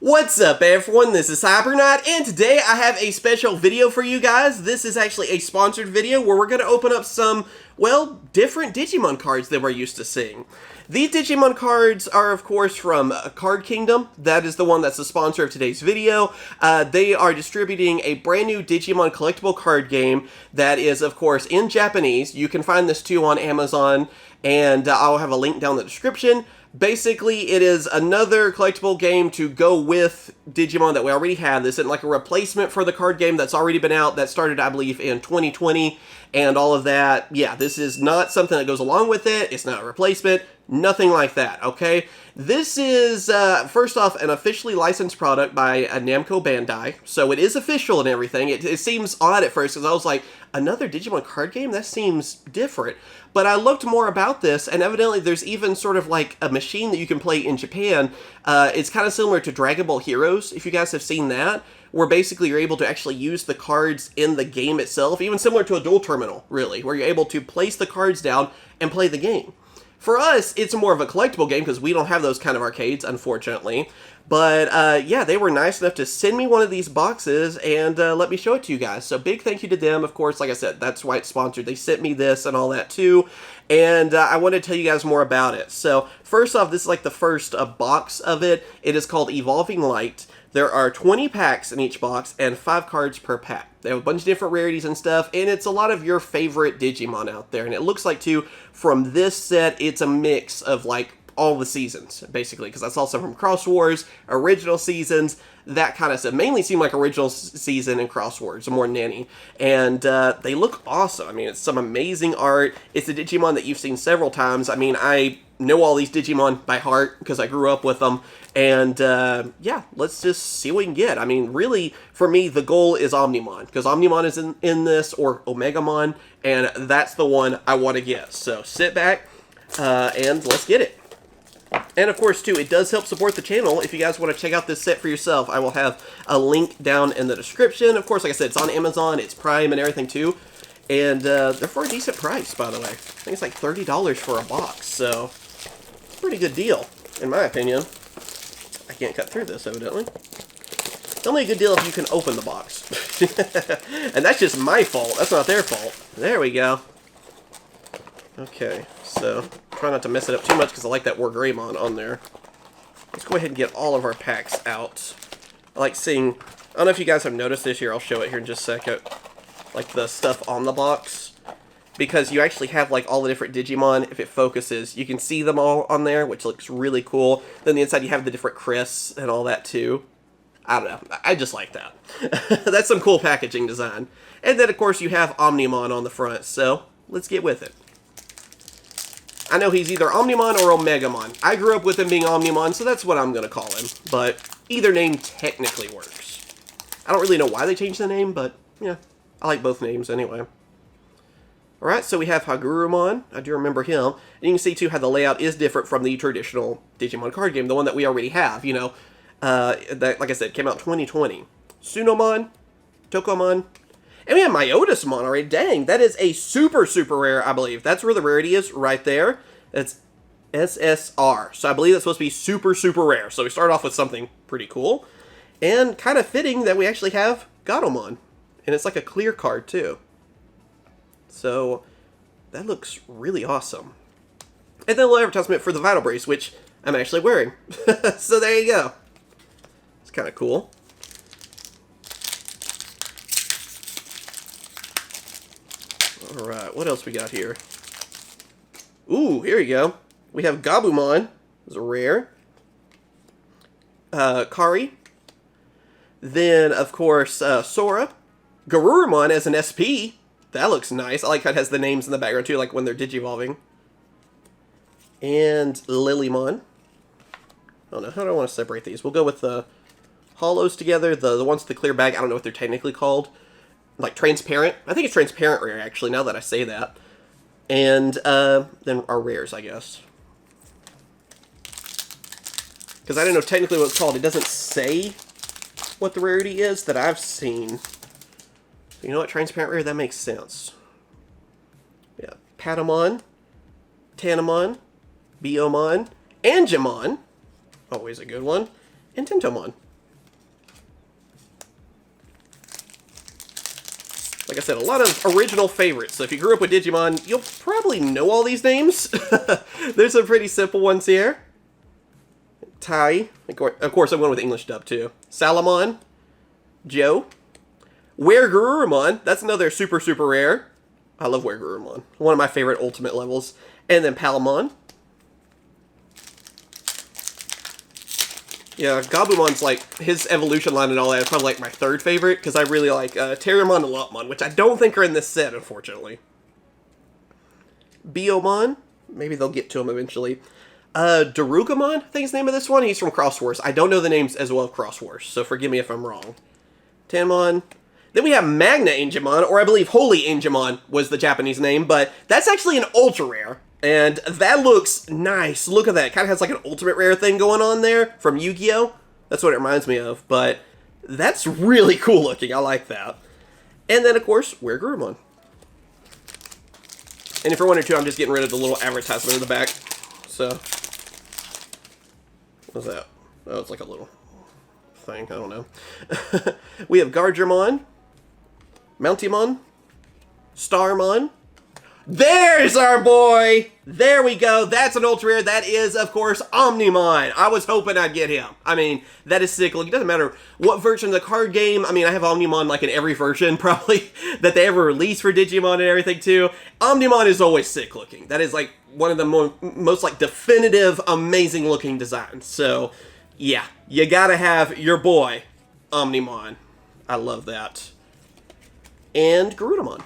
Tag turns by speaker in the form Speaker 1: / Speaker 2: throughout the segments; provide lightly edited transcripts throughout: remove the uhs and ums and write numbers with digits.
Speaker 1: What's up everyone, this is Cyberknight, and today I have a special video for you guys. This is actually a sponsored video where we're going to open up some, well, different Digimon cards than we're used to seeing. These Digimon cards are, of course, from Card Kingdom. That is the one that's the sponsor of today's video. They are distributing a brand new Digimon collectible card game that is, of course, in Japanese. You can find this too on Amazon, and I'll have a link down in the description. Basically, it is another collectible game to go with Digimon that we already have. This isn't like a replacement for the card game that's already been out that started, I believe, in 2020 and all of that. Yeah, this is not something that goes along with it. It's not a replacement. Nothing like that, okay? This is, first off, an officially licensed product by Namco Bandai, so it is official and everything. It seems odd at first, because I was like, another Digimon card game? That seems different. But I looked more about this, and evidently there's even sort of like a machine that you can play in Japan. It's kind of similar to Dragon Ball Heroes, if you guys have seen that, where basically you're able to actually use the cards in the game itself, even similar to a dual terminal, really, where you're able to place the cards down and play the game. For us, it's more of a collectible game because we don't have those kind of arcades, unfortunately. But, yeah, they were nice enough to send me one of these boxes and let me show it to you guys. So big thank you to them, of course. Like I said, that's why it's sponsored. They sent me this and all that, too. And I want to tell you guys more about it. So, first off, this is like the first box of it. It is called Evolving Light. There are 20 packs in each box and 5 cards per pack. They have a bunch of different rarities and stuff, and it's a lot of your favorite Digimon out there. And it looks like, too, from this set, it's a mix of, like, all the seasons, basically, because I saw some from Cross Wars, original seasons, that kind of stuff. Mainly seem like original season and Cross Wars, more than any. And they look awesome. I mean, it's some amazing art. It's a Digimon that you've seen several times. I mean, I know all these Digimon by heart because I grew up with them. And, yeah, let's just see what we can get. I mean, really, for me, the goal is Omnimon, because Omnimon is in this, or Omegamon, and that's the one I want to get. So sit back, and let's get it. And of course, too, it does help support the channel. If you guys want to check out this set for yourself, I will have a link down in the description. Of course, like I said, it's on Amazon, it's Prime and everything, too. And they're for a decent price, by the way. I think it's like $30 for a box, so pretty good deal, in my opinion. I can't cut through this, evidently. It's only a good deal if you can open the box. And that's just my fault. That's not their fault. There we go. Okay, so try not to mess it up too much because I like that word Greymon on there. Let's go ahead and get all of our packs out. I like seeing, I don't know if you guys have noticed this here, I'll show it here in just a second. Like the stuff on the box. Because you actually have like all the different Digimon, if it focuses, you can see them all on there, which looks really cool. Then the inside you have the different crisps and all that too. I don't know, I just like that. That's some cool packaging design. And then of course you have Omnimon on the front, so let's get with it. I know he's either Omnimon or Omegamon. I grew up with him being Omnimon, so that's what I'm going to call him. But either name technically works. I don't really know why they changed the name, but yeah, I like both names anyway. Alright, so we have Hagurumon. I do remember him. And you can see, too, how the layout is different from the traditional Digimon card game, the one that we already have, you know. That, like I said, came out in 2020. Sunomon, Tokomon, and we have Myotismon already. Dang, that is a super, super rare, I believe. That's where the rarity is, right there. That's SSR. So I believe that's supposed to be super, super rare. So we start off with something pretty cool. And kind of fitting that we actually have Gatomon. And it's like a clear card, too. So that looks really awesome. And then a little advertisement for the Vital Brace, which I'm actually wearing. So there you go. It's kind of cool. Alright, what else we got here? Ooh, here we go. We have Gabumon. It's a rare. Kari. Then, of course, Sora. Garurumon as an SP. That looks nice. I like how it has the names in the background, too, like when they're digivolving. And Lilymon. I don't know. How do I want to separate these? We'll go with the hollows together. The ones with the clear bag. I don't know what they're technically called. Like transparent. I think it's transparent rare, actually, now that I say that. And then our rares, I guess. Because I don't know technically what it's called. It doesn't say what the rarity is that I've seen. You know what? Transparent rare, that makes sense. Yeah. Patamon, Tanamon, Biomon, Angemon. Always a good one. And Tentomon. Like I said, a lot of original favorites. So if you grew up with Digimon, you'll probably know all these names. There's some pretty simple ones here. Tai. Of course, I'm going with English dub, too. Salamon. Joe. Weregurumon. That's another super, super rare. I love Weregurumon. One of my favorite ultimate levels. And then Palamon. Yeah, Gabumon's like, his evolution line and all that is probably like my third favorite, because I really like Terriermon and Lopmon, which I don't think are in this set, unfortunately. Biomon, maybe they'll get to him eventually. Darukamon, I think is the name of this one. He's from Cross Wars. I don't know the names as well of Cross Wars, so forgive me if I'm wrong. Tanmon. Then we have Magna Angemon, or I believe Holy Angemon was the Japanese name, but that's actually an ultra rare. And that looks nice. Look at that. It kind of has like an ultimate rare thing going on there from Yu-Gi-Oh! That's what it reminds me of. But that's really cool looking. I like that. And then, of course, Weregurumon. And if you're wondering too, I'm just getting rid of the little advertisement in the back. So, what's that? Oh, it's like a little thing. I don't know. We have Gardramon, Mountimon, Starmon. There's our boy! There we go. That's an ultra rare. That is, of course, Omnimon. I was hoping I'd get him. I mean, that is sick. Look, it doesn't matter what version of the card game. I mean, I have Omnimon like in every version, probably, that they ever released for Digimon and everything, too. Omnimon is always sick looking. That is, like, one of the most, like, definitive, amazing looking designs. So, yeah. You gotta have your boy, Omnimon. I love that. And Garudamon.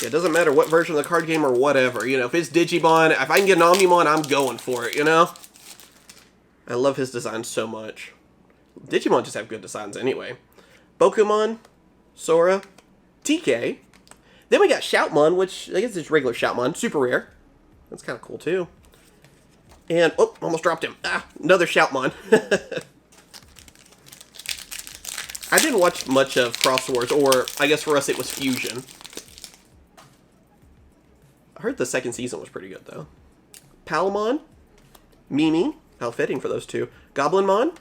Speaker 1: It doesn't matter what version of the card game or whatever. You know, if it's Digimon, if I can get an Omnimon, I'm going for it, you know? I love his design so much. Digimon just have good designs anyway. Bokumon, Sora, TK. Then we got Shoutmon, which I guess is regular Shoutmon. Super rare. That's kind of cool, too. And, oh, almost dropped him. Ah, another Shoutmon. I didn't watch much of Cross Wars, or I guess for us it was Fusion. I heard the second season was pretty good, though. Palamon, Mimi, how fitting for those two. Goblinmon,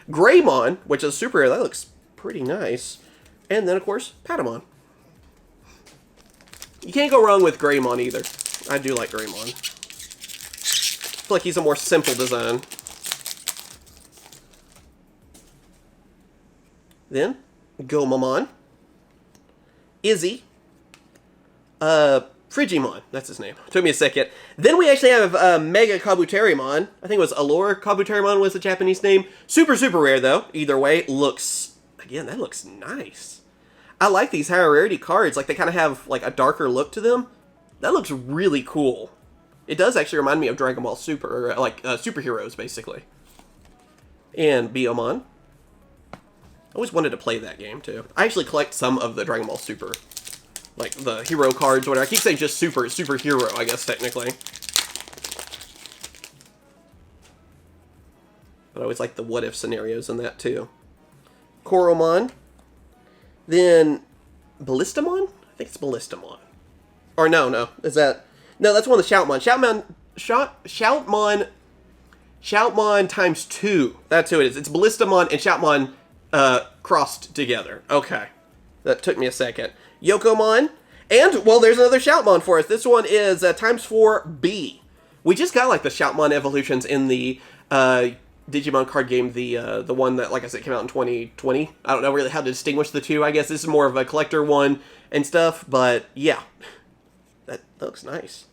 Speaker 1: Greymon, which is super rare. That looks pretty nice. And then, of course, Patamon. You can't go wrong with Greymon either. I do like Greymon. I feel like he's a more simple design. Then, Gomamon, Izzy, Frigimon, that's his name. Took me a second. Then we actually have Mega Kabuterimon. I think it was Allure Kabuterimon was the Japanese name. Super, super rare, though. Either way, looks... Again, that looks nice. I like these higher rarity cards. Like, they kind of have, like, a darker look to them. That looks really cool. It does actually remind me of Dragon Ball Super, or, like, superheroes, basically. And Biomon. I always wanted to play that game, too. I actually collect some of the Dragon Ball Super, like, the hero cards, whatever. I keep saying just superhero, I guess, technically. But I always like the what-if scenarios in that, too. Koromon. Then, Ballistamon? I think it's Ballistamon. Or no. Is that... No, that's one of the Shoutmon. Shoutmon times 2. That's who it is. It's Ballistamon and Shoutmon crossed together. Okay. That took me a second. Yokomon. And, well, there's another Shoutmon for us. This one is times 4B. We just got, like, the Shoutmon evolutions in the Digimon card game, the one that, like I said, came out in 2020. I don't know really how to distinguish the two. I guess this is more of a collector one and stuff, but, yeah. That looks nice.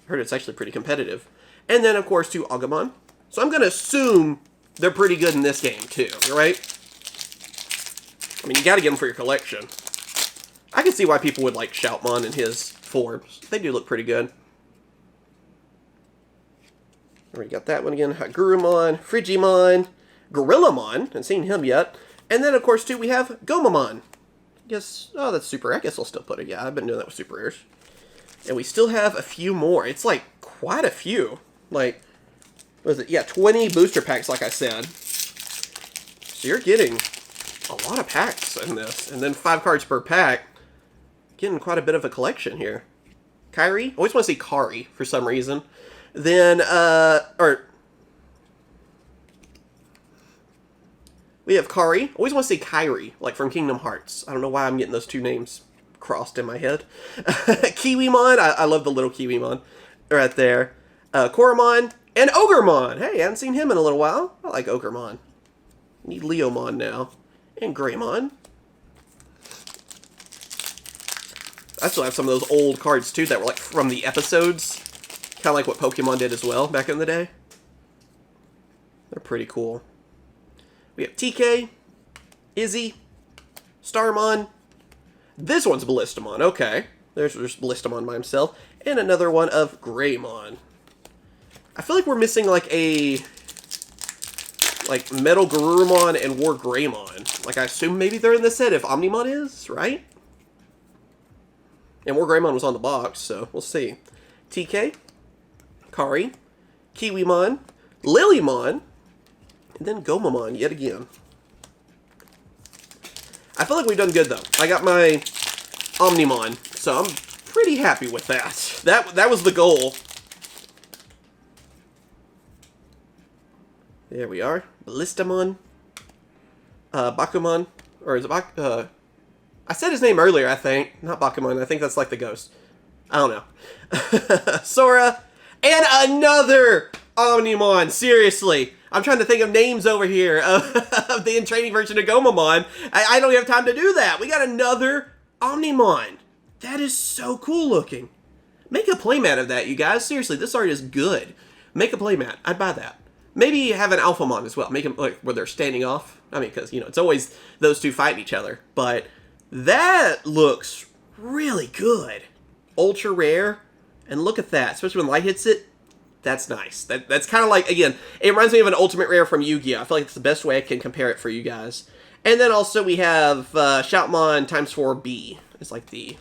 Speaker 1: I heard it's actually pretty competitive. And then, of course, 2 Agumon. So I'm going to assume they're pretty good in this game, too, right? I mean, you got to get them for your collection. I can see why people would like Shoutmon and his forms. They do look pretty good. Already got that one again. Hagurumon, Frigimon, Gorillamon. Haven't seen him yet. And then, of course, too, we have Gomamon. Guess, oh, that's super rare. I guess I'll still put it. Yeah, I've been doing that with super rares. And we still have a few more. It's, like, quite a few. Like, what is it? Yeah, 20 booster packs, like I said. So you're getting a lot of packs in this. And then 5 cards per pack. Getting quite a bit of a collection here. Kairi? I always want to say Kari for some reason. Then, We have Kari. Always want to say Kairi, like from Kingdom Hearts. I don't know why I'm getting those two names crossed in my head. Kiwimon. I love the little Kiwimon right there. Koromon. And Ogremon. Hey, I haven't seen him in a little while. I like Ogremon. Need Leomon now. And Greymon. I still have some of those old cards, too, that were like from the episodes. Kind of like what Pokemon did as well back in the day. They're pretty cool. We have TK, Izzy, Starmon. This one's Ballistamon. Okay. There's Ballistamon by himself. And another one of Greymon. I feel like we're missing like a... like Metal Garurumon and War Greymon. Like I assume maybe they're in the set if Omnimon is, right? And War Greymon was on the box, so we'll see. TK, Kari, Kiwimon, Lilymon, and then Gomamon yet again. I feel like we've done good though. I got my Omnimon, so I'm pretty happy with that. That was the goal. There we are. Ballistamon, Bakumon, or is it I said his name earlier, I think. Not Bakumon, I think that's like the ghost. I don't know. Sora, and another Omnimon, seriously. I'm trying to think of names over here of the in-training version of Gomamon. I don't have time to do that. We got another Omnimon. That is so cool looking. Make a playmat of that, you guys. Seriously, this art is good. Make a playmat. I'd buy that. Maybe have an Alphamon as well. Make them like where they're standing off. I mean, because, you know, it's always those two fighting each other. But that looks really good. Ultra rare. And look at that. Especially when light hits it. That's nice. That's kind of like, again, it reminds me of an Ultimate Rare from Yu-Gi-Oh! I feel like it's the best way I can compare it for you guys. And then also we have Shoutmon ×4B. It's like the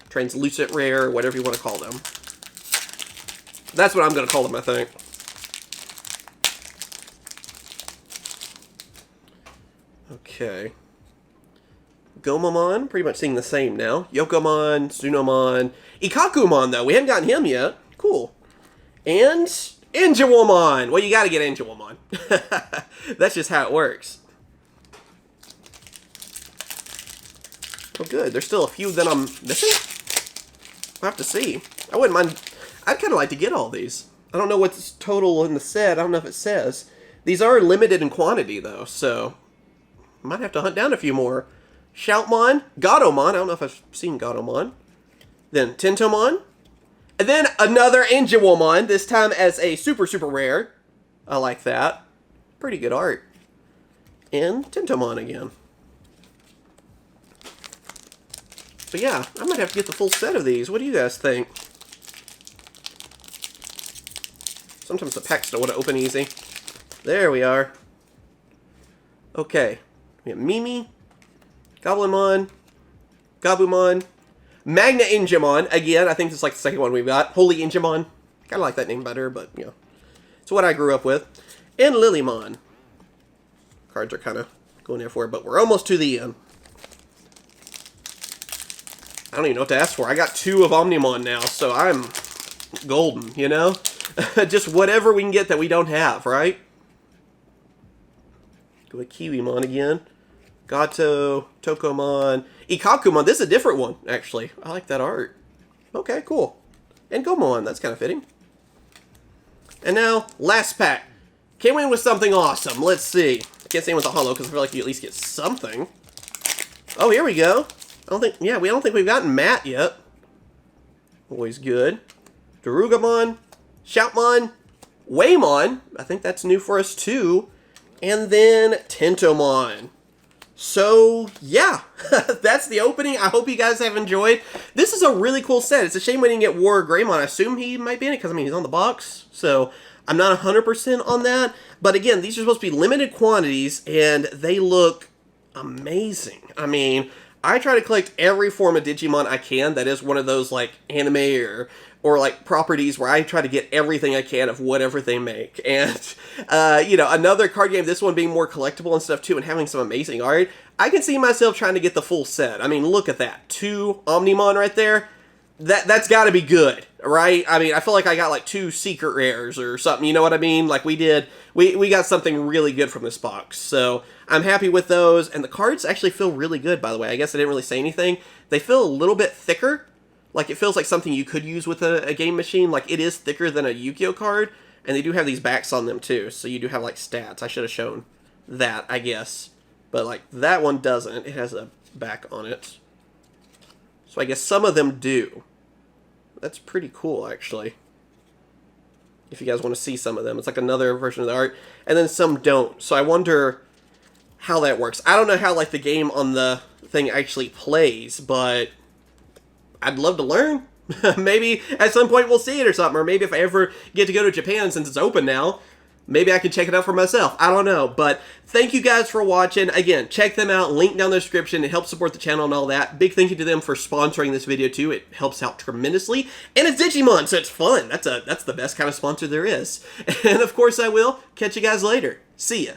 Speaker 1: translucent rare, whatever you want to call them. That's what I'm going to call them, I think. Okay. Gomamon, pretty much seeing the same now. Yokomon, Tsunomon. Ikakumon, though. We haven't gotten him yet. Cool. And Ingewomon. Well, you gotta get Ingewomon. That's just how it works. Oh, good. There's still a few that I'm missing? I'll have to see. I wouldn't mind. I'd kind of like to get all these. I don't know what's total in the set. I don't know if it says. These are limited in quantity, though, so might have to hunt down a few more. Shoutmon, Gatomon. I don't know if I've seen Gatomon. Then Tentomon. And then another Ingewomon, this time as a super, super rare. I like that. Pretty good art. And Tentomon again. But yeah, I might have to get the full set of these. What do you guys think? Sometimes the packs don't want to open easy. There we are. Okay. We have Mimi, Goblinmon, Gabumon, Magna Ingemon. Again, I think this is like the second one we've got. Holy Ingemon. Kind of like that name better, but, you know. It's what I grew up with. And Lilymon. Cards are kind of going there for it, but we're almost to the end. I don't even know what to ask for. I got 2 of Omnimon now, so I'm golden, you know? Just whatever we can get that we don't have, right? Go with Kiwimon again. Gato, Tokomon, Ikakumon. This is a different one, actually. I like that art. Okay, cool. And Gomamon. That's kind of fitting. And now, last pack. Came in with something awesome. Let's see. I can't say with a holo because I feel like you at least get something. Oh, here we go. we don't think we've gotten Matt yet. Always good. Darugamon, Shoutmon, Waymon. I think that's new for us too. And then Tentomon. So, yeah, that's the opening. I hope you guys have enjoyed. This is a really cool set. It's a shame we didn't get War Greymon. I assume he might be in it because, I mean, he's on the box. So, I'm not 100% on that. But again, these are supposed to be limited quantities, and they look amazing. I mean, I try to collect every form of Digimon I can. That is one of those, like, anime or like properties where I try to get everything I can of whatever they make. And, you know, another card game, this one being more collectible and stuff too, and having some amazing art, I can see myself trying to get the full set. I mean, look at that. 2 Omnimon right there. That's got to be good. right? I mean, I feel like I got like 2 secret rares or something, you know what I mean? Like we got something really good from this box. So I'm happy with those, and the cards actually feel really good, by the way. I guess I didn't really say anything. They feel a little bit thicker. Like it feels like something you could use with a game machine. Like it is thicker than a Yu-Gi-Oh card, and they do have these backs on them too. So you do have like stats. I should have shown that, I guess. But like that one doesn't. It has a back on it. So I guess some of them do. That's pretty cool, actually. If you guys want to see some of them. It's like another version of the art. And then some don't. So I wonder how that works. I don't know how like the game on the thing actually plays, but I'd love to learn. Maybe at some point we'll see it or something. Or maybe if I ever get to go to Japan, since it's open now, maybe I can check it out for myself. I don't know. But thank you guys for watching. Again, check them out. Link down in the description. It helps support the channel and all that. Big thank you to them for sponsoring this video too. It helps out tremendously. And it's Digimon, so it's fun. That's the best kind of sponsor there is. And of course I will. Catch you guys later. See ya.